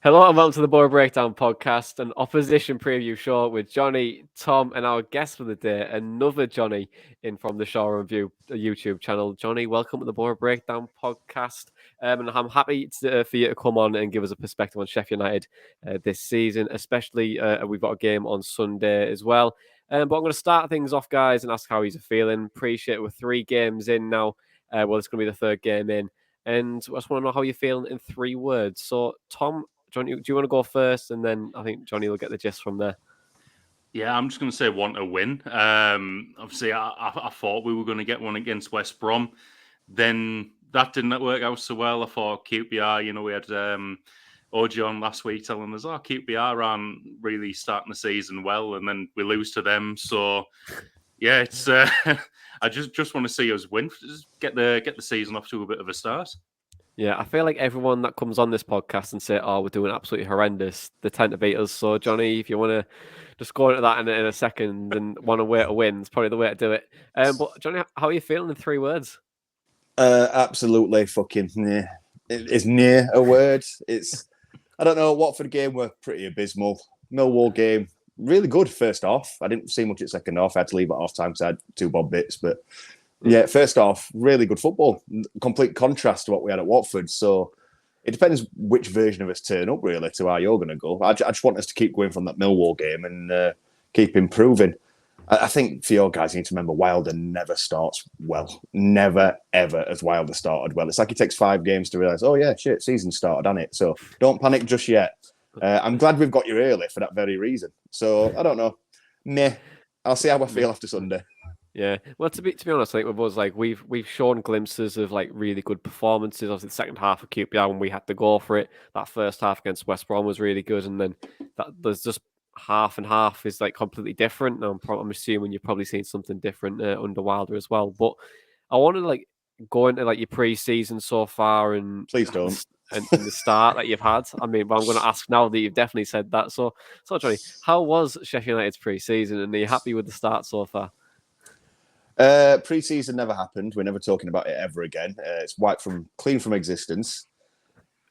Hello and welcome to the Boro Breakdown podcast, an opposition preview show with Jonny, Tom, and our guest for the day, another Jonny in from the Shore Review YouTube channel. Jonny, welcome to the Boro Breakdown podcast, and I'm happy for you to come on and give us a perspective on Sheffield United this season, especially we've got a game on Sunday as well. But I'm going to start things off, guys, and ask how he's feeling. Appreciate we're 3 games in now. Well, it's going to be the 3rd game in. And I just want to know how you're feeling in 3 words. So, Tom, Jonny, do you want to go first? And then I think Jonny will get the gist from there. Yeah, I'm just going to say want a win. Obviously, I thought we were going to get one against West Brom. Then that didn't work out so well. I thought QPR, we had OG on last week telling us, QPR aren't really starting the season well. And then we lose to them. So, yeah, it's I just want to see us win. Just get the season off to a bit of a start. Yeah, I feel like everyone that comes on this podcast and say, we're doing absolutely horrendous, they tend to beat us. So, Jonny, if you want to just go into that in a second and want to way to win, it's probably the way to do it. But, Jonny, how are you feeling in 3 words? Absolutely fucking near. It's near a word. I don't know, Watford game were pretty abysmal. Millwall game, really good first half. I didn't see much at second half. I had to leave at half time because I had 2 bob bits, but yeah, first off, really good football. Complete contrast to what we had at Watford. So it depends which version of us turn up, really, to how you're going to go. I just want us to keep going from that Millwall game and keep improving. I think for your guys, you need to remember Wilder never starts well. Never, ever has Wilder started well. It's like it takes 5 games to realise, oh, yeah, shit, season started, hasn't it? So don't panic just yet. I'm glad we've got you early for that very reason. So I don't know. Meh. I'll see how I feel after Sunday. Yeah, well, to be honest, I think with us, like we've shown glimpses of like really good performances. Obviously, the second half of QPR when we had to go for it. That first half against West Brom was really good, and then there's just half and half is like completely different. Now, I'm assuming you've probably seen something different under Wilder as well. But I wanted to like go into like your pre-season so far and please don't. And the start that you've had. I mean, but I'm going to ask now that you've definitely said that. So Jonny, how was Sheffield United's pre-season, and are you happy with the start so far? Pre-season never happened. We're never talking about it ever again. It's clean from existence.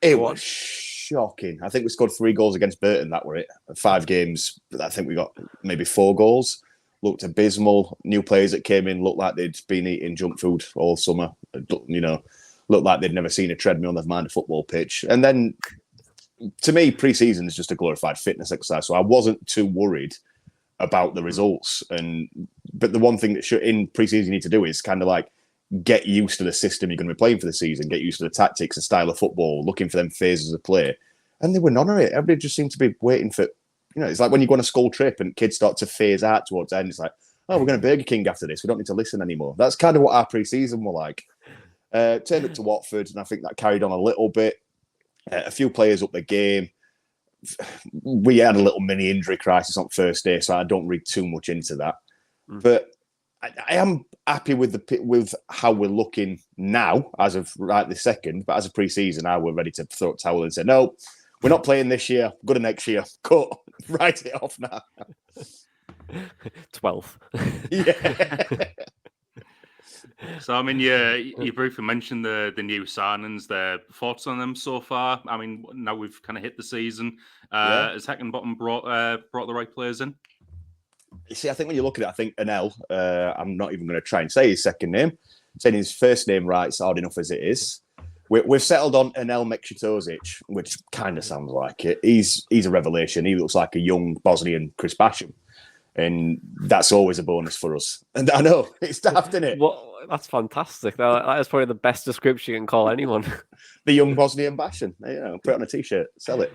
It was shocking. I think we scored 3 goals against Burton. That were it. 5 games. I think we got maybe 4 goals. Looked abysmal. New players that came in looked like they'd been eating junk food all summer. Looked like they'd never seen a treadmill, never mind a football pitch. And then, to me, pre-season is just a glorified fitness exercise. So I wasn't too worried about the results. But the one thing that in pre-season you need to do is kind of like get used to the system you're going to be playing for the season, get used to the tactics and style of football, looking for them phases of play. And they were none of it. Everybody just seemed to be waiting for, it's like when you go on a school trip and kids start to phase out towards the end. It's like, we're going to Burger King after this. We don't need to listen anymore. That's kind of what our pre-season were like. Turned up to Watford, and I think that carried on a little bit. A few players up the game. We had a little mini injury crisis on first day, so I don't read too much into that. But I am happy with how we're looking now, as of right this second. But as a pre-season, now we're ready to throw a towel and say, no, we're not playing this year. Go to next year. Cut. Write it off now. 12. Yeah. So, I mean, you briefly mentioned the new signings. Their thoughts on them so far? I mean, now we've kind of hit the season. Has Heckenbottom brought the right players in? You see, I think when you look at it, I think Anel, I'm not even going to try and say his second name. Saying his first name right is hard enough as it is. We've settled on Anel Mekshitozic, which kind of sounds like it. He's a revelation. He looks like a young Bosnian Chris Basham. And that's always a bonus for us. And I know, it's daft, isn't it? Well, that's fantastic. That is probably the best description you can call anyone. The young Bosnian Basham. Put it on a T-shirt, sell it.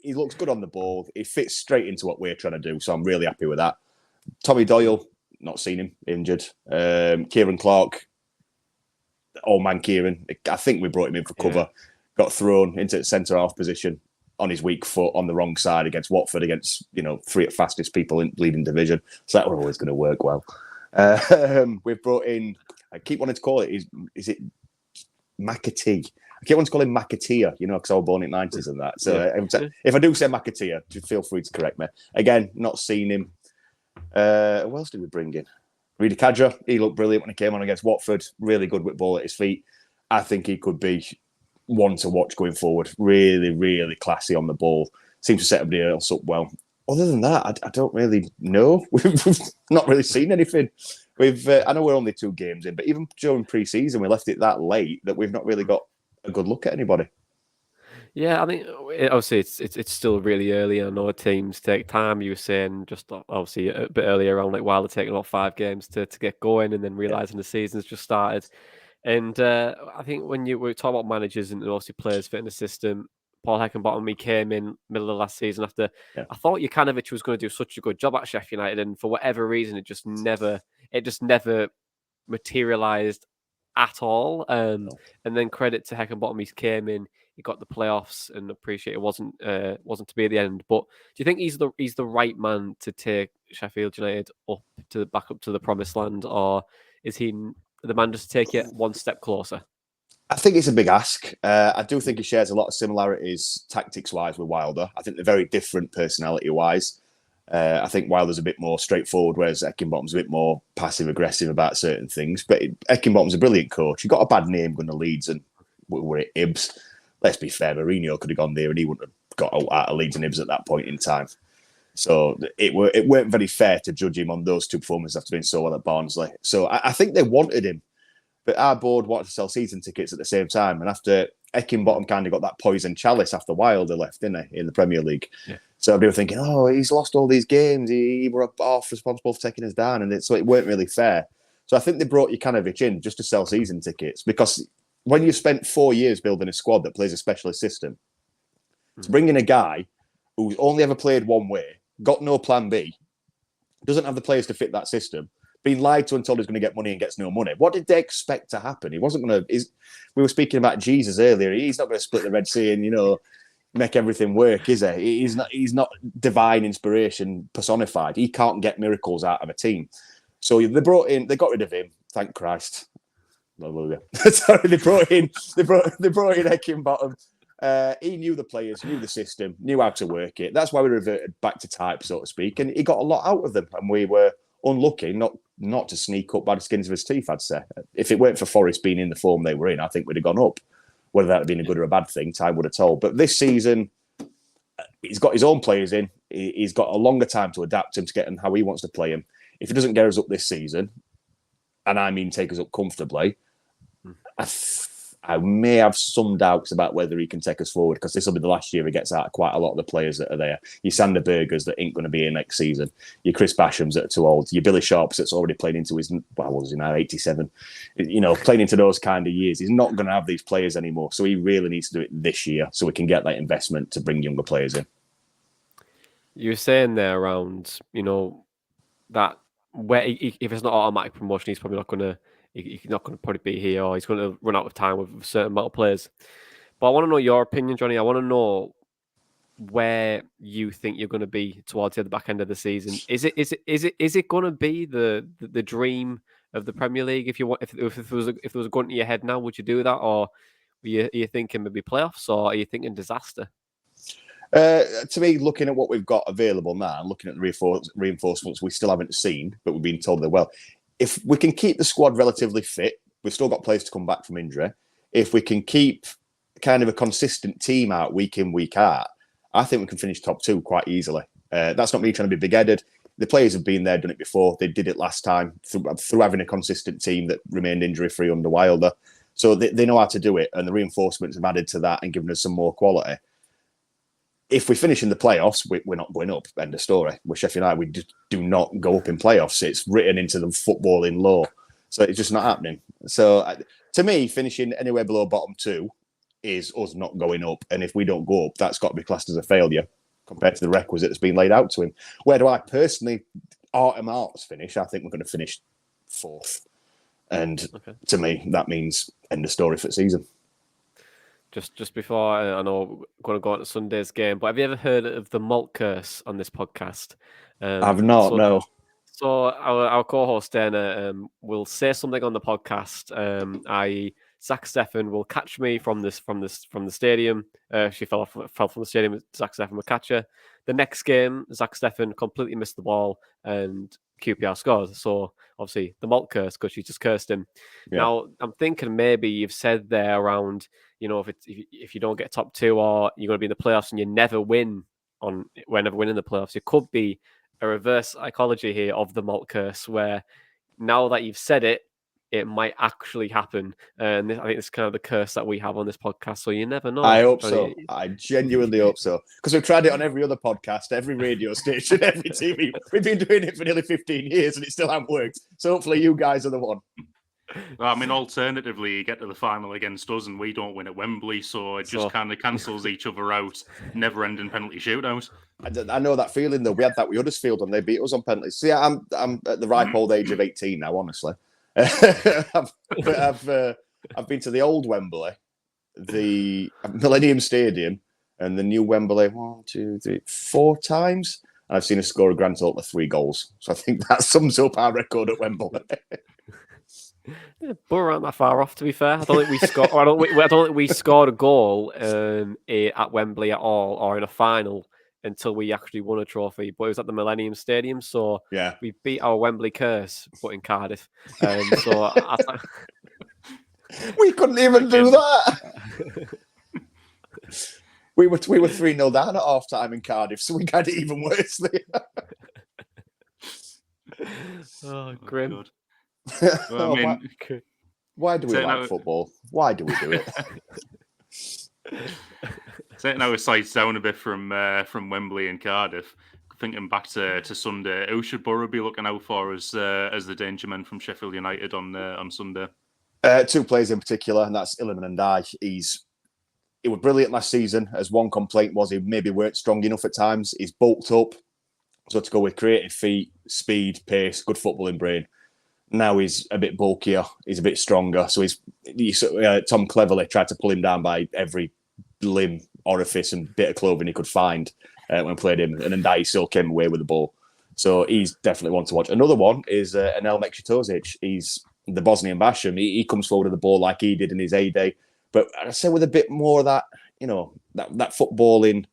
He looks good on the ball. He fits straight into what we're trying to do, so I'm really happy with that. Tommy Doyle, not seen him, injured. Kieran Clark, old man Kieran. I think we brought him in for cover. Got thrown into the centre-half position on his weak foot on the wrong side against Watford, against 3 fastest people in leading division. So that was always going to work well. We've brought in, I keep wanting to call it, is it McAtee? I keep wanting to call him McAtea, because I was born in the 90s and that. So if I do say McAtea, feel free to correct me. Again, not seen him. Who else did we bring in? Rudi Kadra, he looked brilliant when he came on against Watford. Really good with ball at his feet. I think he could be one to watch going forward. Really, really classy on the ball. Seems to set everybody else up well. Other than that, I don't really know. We've not really seen anything. I know we're only 2 games in, but even during pre-season, we left it that late that we've not really got a good look at anybody. Yeah, I mean, obviously it's still really early. I know teams take time. You were saying just obviously a bit earlier around like while they're taking about 5 games to get going, and then realizing the season's just started. And I think when you were talking about managers and obviously players fitting the system, Paul Heckingbottom, he came in middle of last season after I thought Jokanovic was going to do such a good job at Sheffield United, and for whatever reason, it just never materialized at all. And then credit to Heckingbottom, he came in, he got the playoffs, and appreciate it wasn't to be at the end. But do you think he's the right man to take Sheffield United back up to the promised land, or is he the man just to take it one step closer? I think it's a big ask. I do think he shares a lot of similarities tactics-wise with Wilder. I think they're very different personality-wise. I think Wilder's a bit more straightforward, whereas Heckingbottom's a bit more passive-aggressive about certain things. But Heckingbottom's a brilliant coach. He got a bad name going to Leeds and we're at Ibs. Let's be fair, Mourinho could have gone there and he wouldn't have got out of Leeds and Ibs at that point in time. So it weren't very fair to judge him on those 2 performances after doing so well at Barnsley. So I think they wanted him. But our board wanted to sell season tickets at the same time. And after Heckingbottom kind of got that poison chalice after Wilder left, didn't he, in the Premier League? Yeah. So they were thinking, oh, he's lost all these games. He were off responsible for taking us down. And so it weren't really fair. So I think they brought Jokanovic in just to sell season tickets, because when you've spent 4 years building a squad that plays a specialist system, to bring in a guy who's only ever played one way, got no plan B, doesn't have the players to fit that system, being lied to and told he's going to get money and gets no money. What did they expect to happen? He wasn't going to. We were speaking about Jesus earlier. He's not going to split the Red Sea and make everything work, is he? He's not divine inspiration personified. He can't get miracles out of a team. So they got rid of him. Thank Christ. Sorry, they brought in Heckingbottom. He knew the players, knew the system, knew how to work it. That's why we reverted back to type, so to speak, and he got a lot out of them. And we were unlucky not to sneak up by the skins of his teeth, I'd say. If it weren't for Forest being in the form they were in, I think we'd have gone up. Whether that had been a good or a bad thing, time would have told. But this season, he's got his own players in. He's got a longer time to adapt him to get him how he wants to play him. If he doesn't get us up this season, and I mean take us up comfortably, I may have some doubts about whether he can take us forward, because this will be the last year he gets out of quite a lot of the players that are there. Your Sander Bergers that ain't going to be here next season. Your Chris Bashams that are too old. Your Billy Sharps that's already playing into his, what was he now, 87. Playing into those kind of years. He's not going to have these players anymore. So he really needs to do it this year so we can get that investment to bring younger players in. You were saying there around, that where if it's not automatic promotion, he's probably not going to. He's not going to probably be here, or he's going to run out of time with a certain amount of players. But I want to know your opinion, Jonny. I want to know where you think you're going to be towards the back end of the season. Is it going to be the dream of the Premier League? If there was a gun to your head now, would you do that, or are you thinking maybe playoffs, or are you thinking disaster? To me, looking at what we've got available now, and looking at the reinforcements we still haven't seen, but we've been told they're well. If we can keep the squad relatively fit, we've still got players to come back from injury. If we can keep kind of a consistent team out week in, week out, I think we can finish top 2 quite easily. That's not me trying to be big-headed. The players have been there, done it before. They did it last time through having a consistent team that remained injury-free under Wilder. So they know how to do it, and the reinforcements have added to that and given us some more quality. If we finish in the playoffs, we're not going up. End of story. With Sheffield United, we just do not go up in playoffs. It's written into the footballing law. So it's just not happening. So to me, finishing anywhere below bottom 2 is us not going up. And if we don't go up, that's got to be classed as a failure compared to the requisite that's been laid out to him. Where do I personally, hearts finish? I think we're going to finish 4th. And to me, that means end of story for the season. Just before, I know we're going to go on to Sunday's game, but have you ever heard of the malt curse on this podcast? I've not, no. So our co-host Dana will say something on the podcast. I.e., Zach Steffen will catch me from the stadium. She fell from the stadium. Zach Steffen will catch her. The next game, Zach Steffen completely missed the ball and QPR scores. So obviously the malt curse, because you just cursed him. Yeah. Now I'm thinking maybe you've said there around, if you don't get top 2 or you're going to be in the playoffs and you never win whenever winning the playoffs, it could be a reverse psychology here of the malt curse, where now that you've said it, it might actually happen. And I think it's kind of the curse that we have on this podcast. So you never know. I hope Johnny. so. I genuinely hope so. Because we've tried it on every other podcast, every radio station, every TV. We've been doing it for nearly 15 years and it still hasn't worked. So hopefully you guys are the one. Well, I mean, alternatively, you get to the final against us and we don't win at Wembley, so it just kind of cancels each other out. Never-ending penalty shootout. I know that feeling though. We had that with Huddersfield and they beat us on penalties. So yeah, I'm at the ripe old age of 18 now, honestly. I've been to the old Wembley, the Millennium Stadium, and the new Wembley 1, 2, 3, 4 times. And I've seen us score a grand total of 3 goals. So I think that sums up our record at Wembley. Yeah, Boro aren't that far off, to be fair. I don't think we scored. I don't think we scored a goal at Wembley at all, or in a final, until we actually won a trophy. But it was at the Millennium Stadium, so yeah, we beat our Wembley curse, but in Cardiff. We couldn't even do that. We were 3-0 down at half time in Cardiff, so we got it even worse there. Oh, grim. Well, I mean, why do we like football? Why do we do it? Taking our sights down a bit from Wembley and Cardiff, thinking back to Sunday, who should Boro be looking out for as the danger men from Sheffield United on Sunday? 2 players in particular, and that's Iliman and I. He was brilliant last season. As one complaint was, he maybe weren't strong enough at times. He's bulked up, so to go with creative feet, speed, pace, good footballing brain. Now he's a bit bulkier, he's a bit stronger. So Tom cleverly tried to pull him down by every limb, orifice and bit of clothing he could find when played him. And Ndai still came away with the ball. So he's definitely one to watch. Another one is Anel Mekshitozic. He's the Bosnian Basham. He comes forward with the ball like he did in his heyday. But I say with a bit more of that, that footballing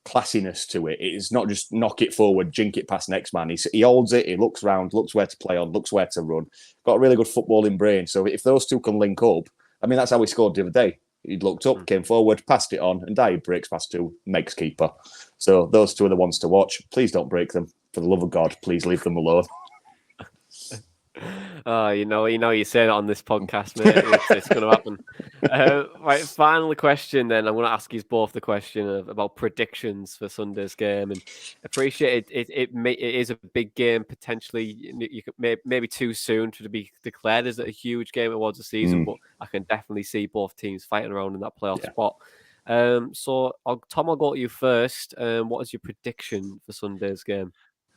classiness to it. It's not just knock it forward, jink it past next man. He holds it, he looks round, looks where to play on, looks where to run. Got a really good footballing brain. So if those two can link up, I mean, that's how we scored the other day. He looked up, came forward, passed it on, and Dyer breaks past 2, makes keeper. So those 2 are the ones to watch. Please don't break them. For the love of God, please leave them alone. Oh, you say that on this podcast, mate. It's going to happen. Right, final question then. I'm going to ask you both the question about predictions for Sunday's game, and appreciate it. It is a big game potentially. You could maybe too soon to be declared as a huge game towards the season, but I can definitely see both teams fighting around in that playoff spot. So Tom, I'll go to you first. What is your prediction for Sunday's game?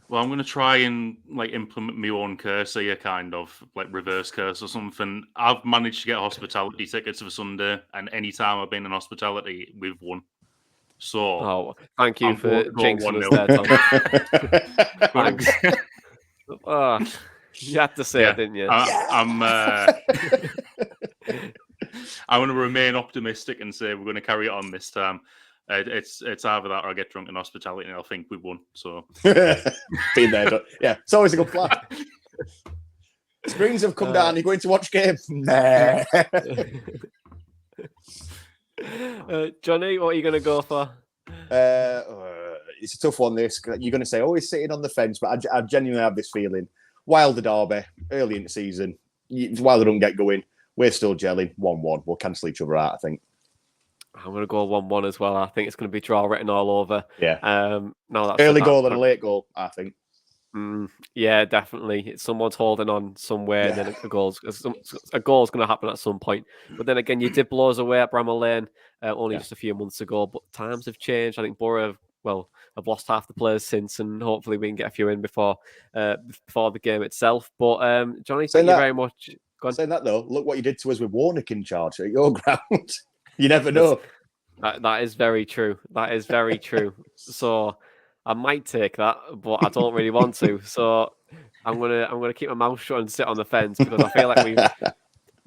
Well, I'm going to try and implement my own curse here, kind of reverse curse or something. I've managed to get hospitality tickets for Sunday, and any time I've been in hospitality, we've won. So, thank you for jinxing us there, Tom. Thanks. You had to say it, didn't you? I want to remain optimistic and say we're going to carry it on this time. It's either that or I get drunk in hospitality and I'll think we've won. So been there, but yeah, it's always a good plan. Screens have come down. You're going to watch game? Nah. Jonny, what are you going to go for? It's a tough one. This you're going to say always sitting on the fence, but I genuinely have this feeling. Wilder derby early in the season. Wilder don't get going. We're still gelling 1-1. We'll cancel each other out, I think. I'm going to go 1-1 as well. I think it's going to be draw written all over. Yeah. Early goal and a late goal, I think. Yeah, definitely. Someone's holding on somewhere, and then a goal's going to happen at some point. But then again, you did blow us away at Bramall Lane only just a few months ago. But times have changed. I think Boro have lost half the players since, and hopefully we can get a few in before the game itself. But Jonny, thank you very much. Saying that though, look what you did to us with Warnock in charge at your ground. You never know. That is very true. That is very true. So I might take that, but I don't really want to. So I'm gonna keep my mouth shut and sit on the fence because I feel like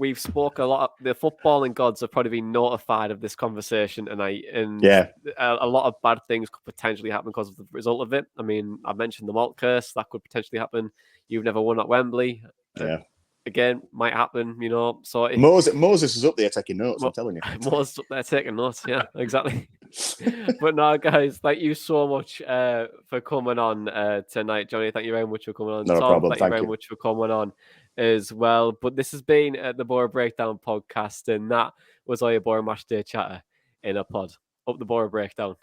we've spoke a lot. The footballing gods have probably been notified of this conversation tonight, and a lot of bad things could potentially happen because of the result of it. I mean, I mentioned the malt curse that could potentially happen. You've never won at Wembley. Again, might happen. So Moses is up there taking notes. I'm telling you, Moses up there taking notes. Yeah, exactly. But no, guys, thank you so much for coming on tonight, Jonny. Thank you very much for coming on. Not Tom, a problem. thank you very much for coming on as well. But this has been the Boro Breakdown podcast, and that was all your Boro Match Day chatter in a pod. Up the Boro Breakdown.